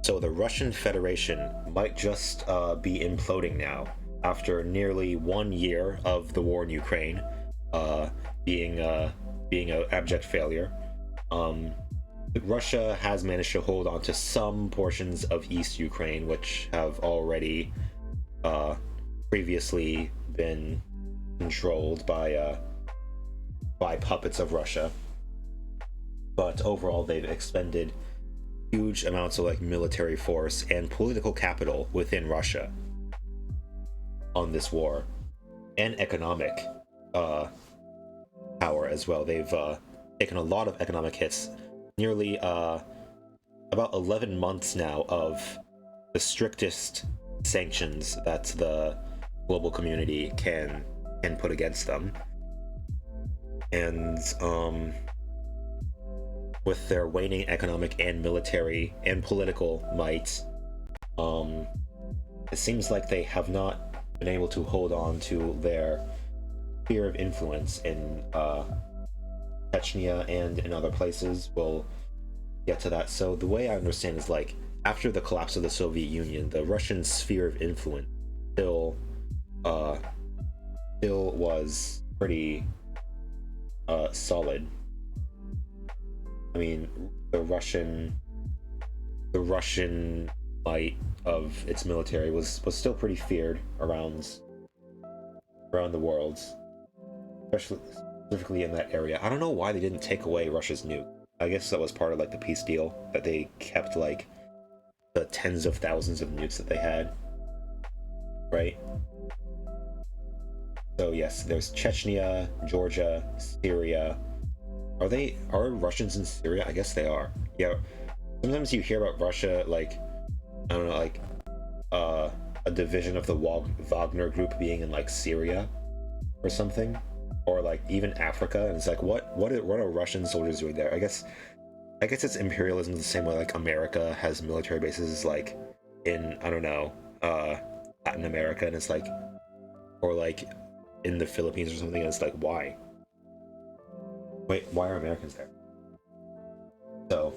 So the Russian Federation might just be imploding now after nearly 1 year of the war in Ukraine uh, being being an abject failure. Um, Russia has managed to hold on to some portions of East Ukraine, which have already uh, previously been controlled by puppets of Russia. But overall, they've expended huge amounts of like military force and political capital within Russia on this war, and economic uh, power as well. They've taken a lot of economic hits. Nearly about 11 months now of the strictest sanctions that the global community can put against them, and with their waning economic and military and political might, it seems like they have not been able to hold on to their sphere of influence in Chechnya and in other places. We'll get to that. So the way I understand is like after the collapse of the Soviet Union, the Russian sphere of influence still still was pretty solid. I mean, the Russian might of its military was still pretty feared around the world, especially specifically in that area. I don't know why they didn't take away Russia's nuke. I guess that was part of like the peace deal, that they kept like the tens of thousands of nukes that they had, right? So yes, there's Chechnya, Georgia, Syria. Are Russians in Syria? I guess they are. Yeah. Sometimes you hear about Russia like, I don't know, like a division of the Wagner group being in like Syria or something, or like even Africa, and it's like what are Russian soldiers doing there? I guess it's imperialism the same way like America has military bases like in, I don't know, Latin America, and it's like, or like in the Philippines or something, and it's like, why are Americans there? So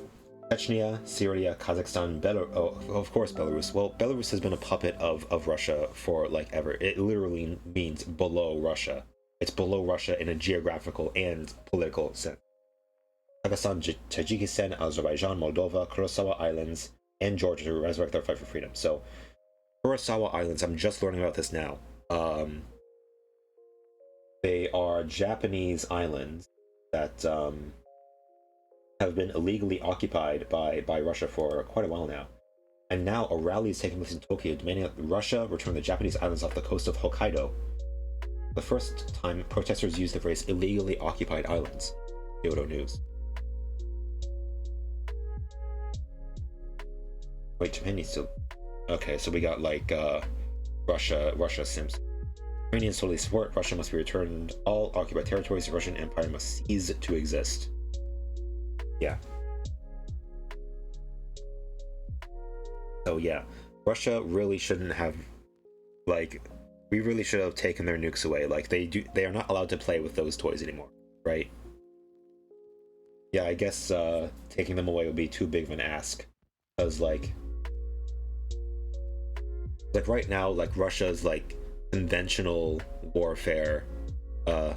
Chechnya, Syria, Kazakhstan, of course Belarus. Well, Belarus has been a puppet of Russia for like ever. It literally means below Russia. It's below Russia in a geographical and political sense. Kazakhstan, Tajikistan, Azerbaijan, Moldova, Kurosawa Islands, and Georgia to resurrect their fight for freedom. So Kurosawa Islands, I'm just learning about this now. They are Japanese islands that have been illegally occupied by Russia for quite a while now. And now a rally is taking place in Tokyo demanding that Russia return the Japanese islands off the coast of Hokkaido. The first time protesters used the phrase illegally occupied islands. Kyoto News. Wait, Japan needs to... Okay, so we got like Russia Sims. Ukrainians totally support Russia must be returned all occupied territories. The Russian Empire must cease to exist. Yeah. So yeah, Russia really shouldn't have, like, we really should have taken their nukes away. Like they are not allowed to play with those toys anymore, right? Yeah, I guess taking them away would be too big of an ask, because like right now, like Russia's like conventional warfare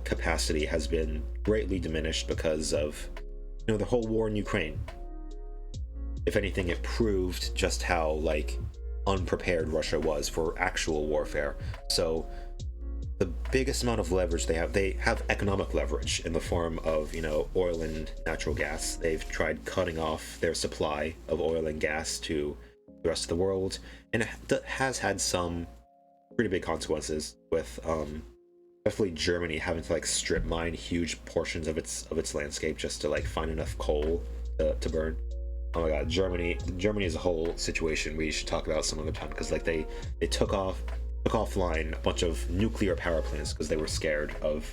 capacity has been greatly diminished because of, you know, the whole war in Ukraine. If anything, it proved just how like unprepared Russia was for actual warfare. So the biggest amount of leverage they have economic leverage in the form of, you know, oil and natural gas. They've tried cutting off their supply of oil and gas to the rest of the world, and it has had some pretty big consequences, with definitely Germany having to like strip mine huge portions of its landscape just to like find enough coal to burn. Oh my god, Germany is a whole situation we should talk about some other time, because like they took offline a bunch of nuclear power plants because they were scared of,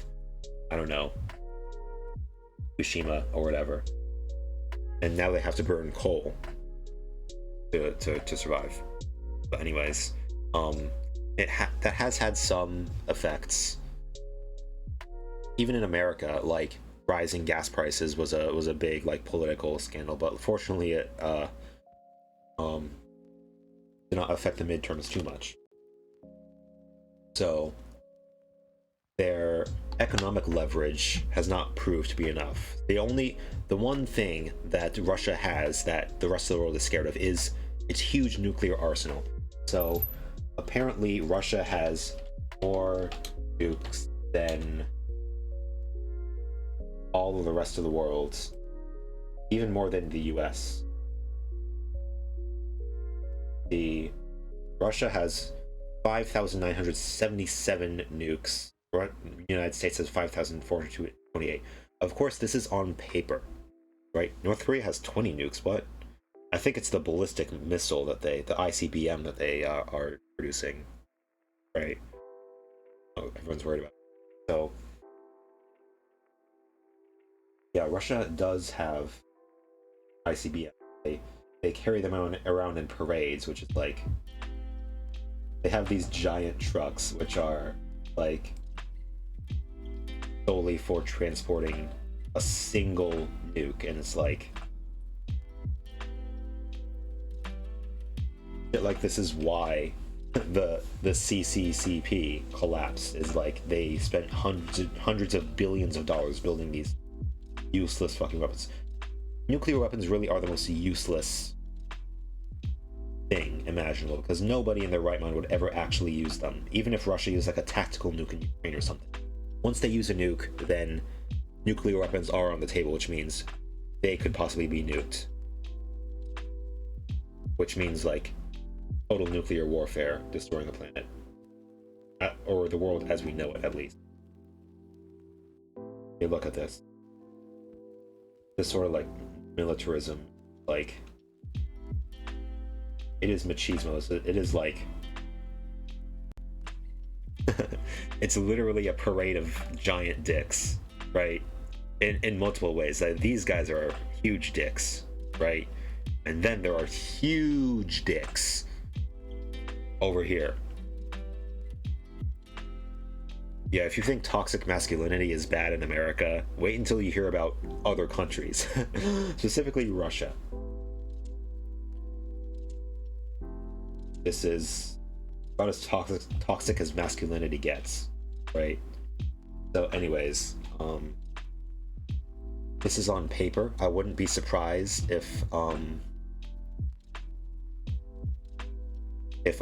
I don't know, Fukushima or whatever, and now they have to burn coal to survive. But anyways, that has had some effects. Even in America, like rising gas prices was a big like political scandal, but fortunately it did not affect the midterms too much. So their economic leverage has not proved to be enough. The one thing that Russia has that the rest of the world is scared of is its huge nuclear arsenal. So apparently Russia has more nukes than all of the rest of the world, even more than the US. Russia has 5,977 nukes. The United States has 5,428. Of course, this is on paper, right? North Korea has 20 nukes, but I think it's the ballistic missile that the ICBM that they are producing, right? Oh, everyone's worried about it. So, yeah, Russia does have ICBM. They carry them around in parades, which is like, they have these giant trucks, which are like solely for transporting a single nuke, and it's like this is why the CCCP collapsed, is like they spent hundreds of billions of dollars building these useless fucking weapons. Nuclear weapons really are the most useless thing imaginable, because nobody in their right mind would ever actually use them. Even if Russia used like a tactical nuke in Ukraine or something, once they use a nuke, then nuclear weapons are on the table, which means they could possibly be nuked, which means like total nuclear warfare, destroying the planet, or the world as we know it, at least. Hey, look at this sort of like militarism, like it is machismo. It is like it's literally a parade of giant dicks, right? In multiple ways. These guys are huge dicks, right? And then there are huge dicks over here. Yeah, if you think toxic masculinity is bad in America, wait until you hear about other countries, specifically Russia. This is about as toxic as masculinity gets, right? So anyways, this is on paper. I wouldn't be surprised if a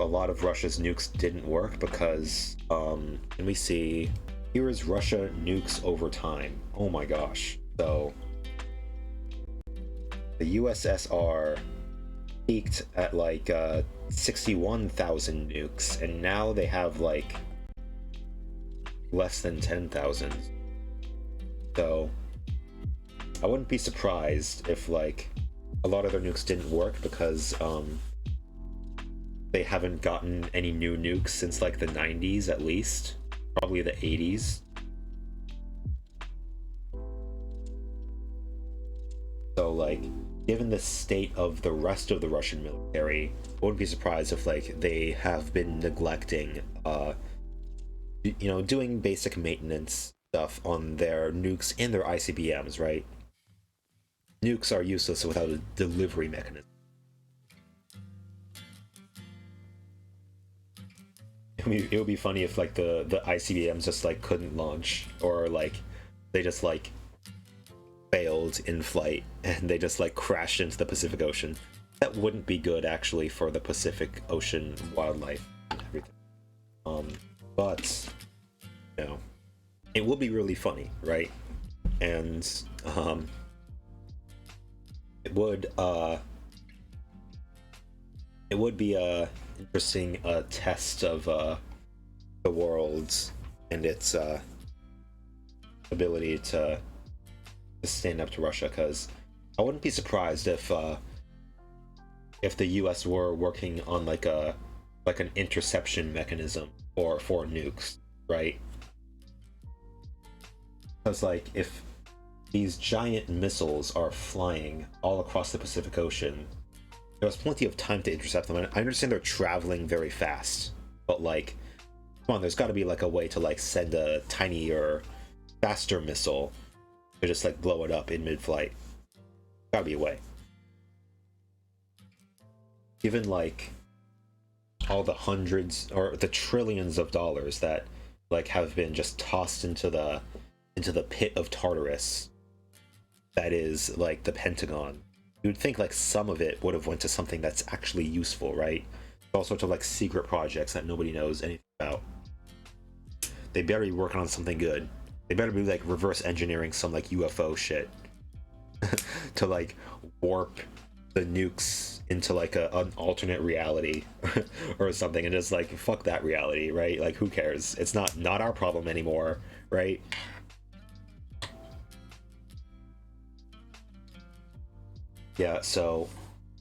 lot of Russia's nukes didn't work, because let me see, here is Russia nukes over time. Oh my gosh. So the USSR peaked at like 61,000 nukes, and now they have like less than 10,000. So I wouldn't be surprised if like a lot of their nukes didn't work, because they haven't gotten any new nukes since like the 90s, at least, probably the 80s. So like, given the state of the rest of the Russian military, I wouldn't be surprised if like they have been neglecting doing basic maintenance stuff on their nukes and their ICBMs, right? Nukes are useless without a delivery mechanism. I mean, it would be funny if like the ICBMs just like couldn't launch, or like they just like failed in flight and they just like crashed into the Pacific Ocean. That wouldn't be good actually for the Pacific Ocean wildlife and everything. But it would be really funny, right? And it would be a interesting test of the world and its ability to stand up to Russia, because I wouldn't be surprised if the US were working on like an interception mechanism for nukes, right? Because like, if these giant missiles are flying all across the Pacific Ocean, there's plenty of time to intercept them. I understand they're traveling very fast, but like, come on, there's got to be like a way to like send a tinier, faster missile to just like blow it up in mid-flight. Gotta be a way. Given like all the hundreds or the trillions of dollars that like have been just tossed into the pit of Tartarus that is like the Pentagon. You would think like some of it would have went to something that's actually useful, right? All sorts of like secret projects that nobody knows anything about. They better be working on something good. They better be like reverse engineering some like UFO shit to like warp the nukes into like an alternate reality or something, and just like fuck that reality, right? Like who cares? It's not our problem anymore, right? Yeah, so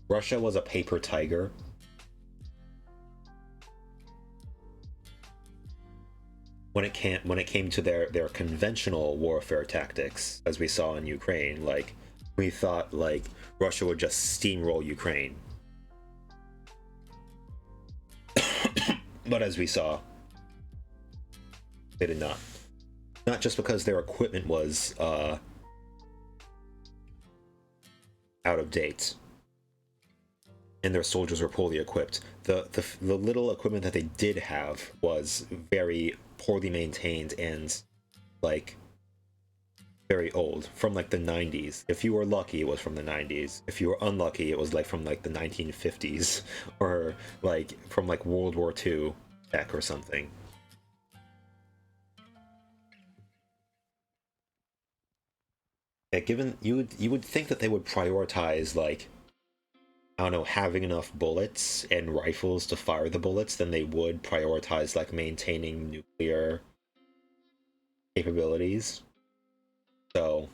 Russia was a paper tiger. When it came to their conventional warfare tactics, as we saw in Ukraine, like we thought like Russia would just steamroll Ukraine. But as we saw, they did not. Not just because their equipment was out of date and their soldiers were poorly equipped. The little equipment that they did have was very poorly maintained and like very old, from like the 90s. If you were lucky, it was from the 90s. If you were unlucky, it was like from like the 1950s or like from like World War II tech or something. Yeah, given you would think that they would prioritize like, I don't know, having enough bullets and rifles to fire the bullets, then they would prioritize like maintaining nuclear capabilities. So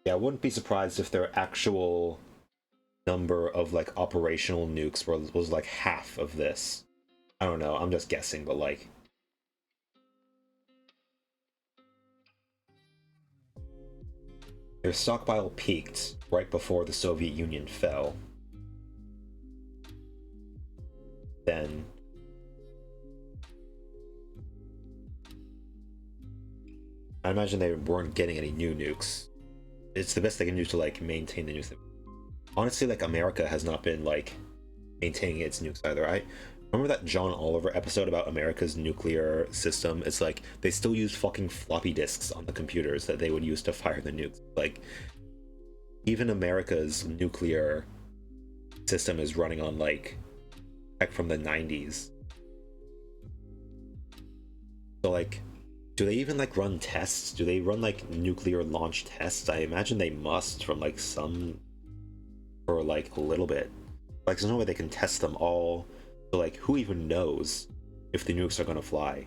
yeah, I wouldn't be surprised if their actual number of like operational nukes was like half of this. I don't know, I'm just guessing, but like their stockpile peaked right before the Soviet Union fell. Then I imagine they weren't getting any new nukes. It's the best they can do to like maintain the nukes. Honestly, like America has not been like maintaining its nukes either. I remember that John Oliver episode about America's nuclear system. It's like they still use fucking floppy disks on the computers that they would use to fire the nukes. Like even America's nuclear system is running on like tech from the 90s. So like, do they even like run tests? Do they run like nuclear launch tests? I imagine they must, from like some, or like a little bit. Like there's no way they can test them all. So like who even knows if the nukes are gonna fly?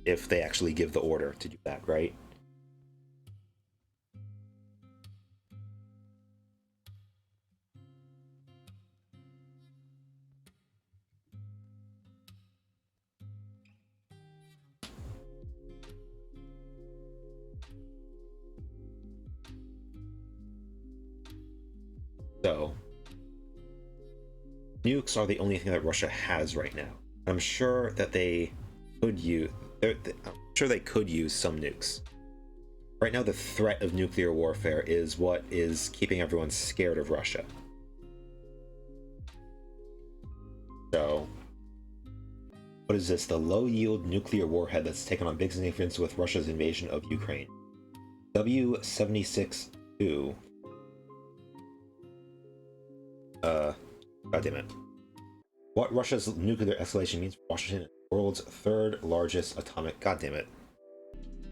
If they actually give the order to do that, right? So nukes are the only thing that Russia has right now. I'm sure that they could use. I'm sure they could use some nukes. Right now, the threat of nuclear warfare is what is keeping everyone scared of Russia. So, what is this? The low-yield nuclear warhead that's taken on big significance with Russia's invasion of Ukraine. W-76-2. God damn it. What Russia's nuclear escalation means for Washington, the world's third largest atomic. God damn it.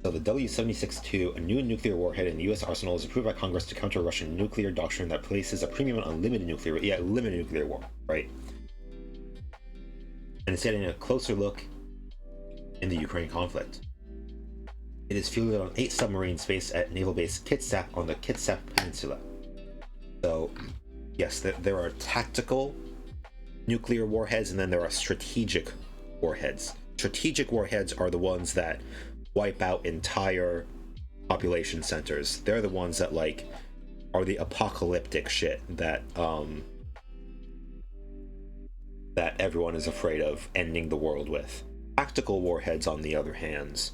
So the W-76-2, a new nuclear warhead in the U.S. arsenal, is approved by Congress to counter Russian nuclear doctrine that places a premium on limited nuclear, limited nuclear war, right? And it's getting a closer look in the Ukraine conflict. It is fielded on 8 submarines based at naval base Kitsap on the Kitsap Peninsula. So, yes, there are tactical nuclear warheads, and then there are strategic warheads. Strategic warheads are the ones that wipe out entire population centers. They're the ones that like are the apocalyptic shit that that everyone is afraid of ending the world with. Tactical warheads, on the other hand,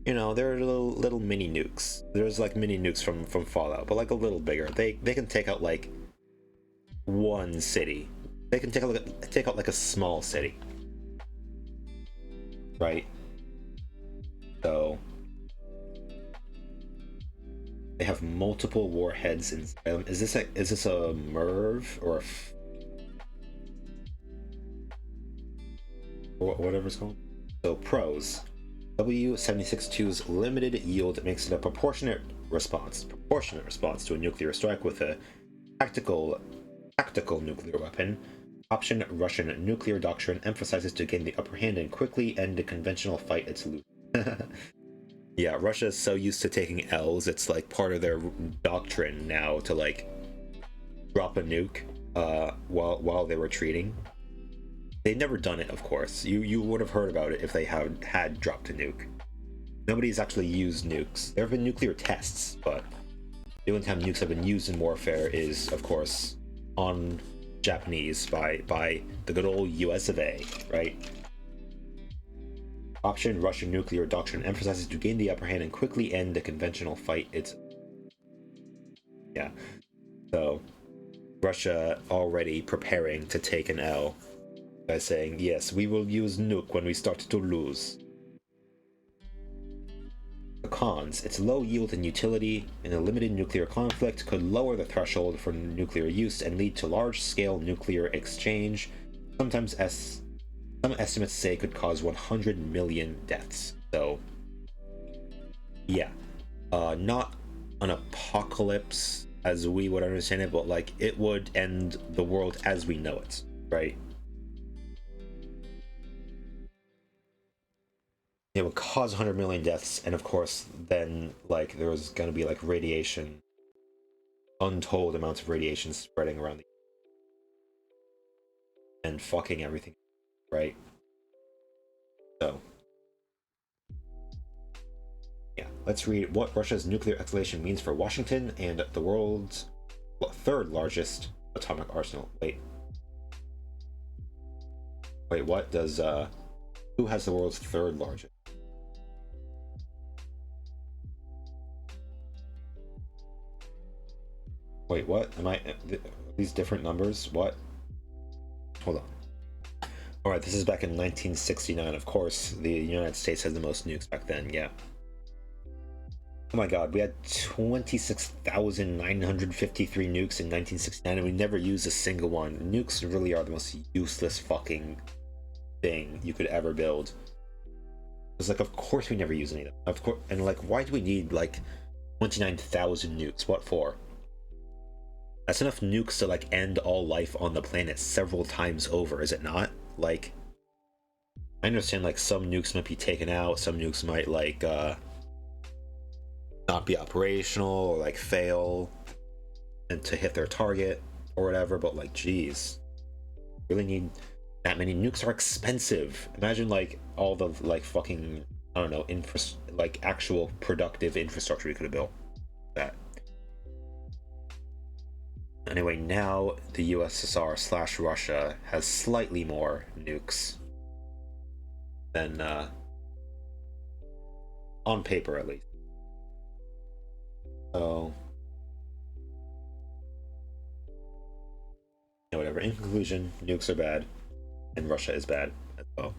you know, they're little mini nukes. There's like mini nukes from Fallout, but like a little bigger. They can take out like one city. They can take out like a small city, right? So they have multiple warheads inside them. Is this a MIRV or whatever it's called? So pros. W-76-2's limited yield makes it a proportionate response to a nuclear strike with a tactical nuclear weapon. Option Russian nuclear doctrine emphasizes to gain the upper hand and quickly end a conventional fight it's losing. Yeah, Russia is so used to taking L's, it's like part of their doctrine now to like drop a nuke while they were retreating. They've never done it, of course. You would have heard about it if they had dropped a nuke. Nobody's actually used nukes. There have been nuclear tests, but the only time nukes have been used in warfare is, of course, on Japanese by the good old US of A, right? Option Russian nuclear doctrine emphasizes to gain the upper hand and quickly end the conventional fight. Yeah. So Russia already preparing to take an L by saying, yes, we will use nuke when we start to lose. The cons. Its low yield and utility in a limited nuclear conflict could lower the threshold for nuclear use and lead to large-scale nuclear exchange. Some estimates say could cause 100 million deaths. So, yeah. Not an apocalypse as we would understand it, but like it would end the world as we know it, right? It would cause 100 million deaths, and of course then like there was going to be like radiation, untold amounts of radiation spreading around and fucking everything, right? So yeah, let's read what Russia's nuclear escalation means for Washington and the world's third largest atomic arsenal. Wait, what does who has the world's third largest? Wait, what? Am I these different numbers? What? Hold on. All right, this is back in 1969. Of course, the United States had the most nukes back then. Yeah. Oh my God, we had 26,953 nukes in 1969, and we never used a single one. Nukes really are the most useless fucking thing you could ever build. It's like, of course we never use any of them. Of course, and like, why do we need like 29,000 nukes? What for? That's enough nukes to like end all life on the planet several times over, is it not? Like, I understand like some nukes might be taken out, some nukes might like not be operational or like fail and to hit their target or whatever, but like geez, really need that many nukes? Are expensive. Imagine like all the like fucking, I don't know, like actual productive infrastructure we could have built that. Anyway, now the USSR / Russia has slightly more nukes than on paper at least. So yeah, whatever. In conclusion, nukes are bad and Russia is bad as well.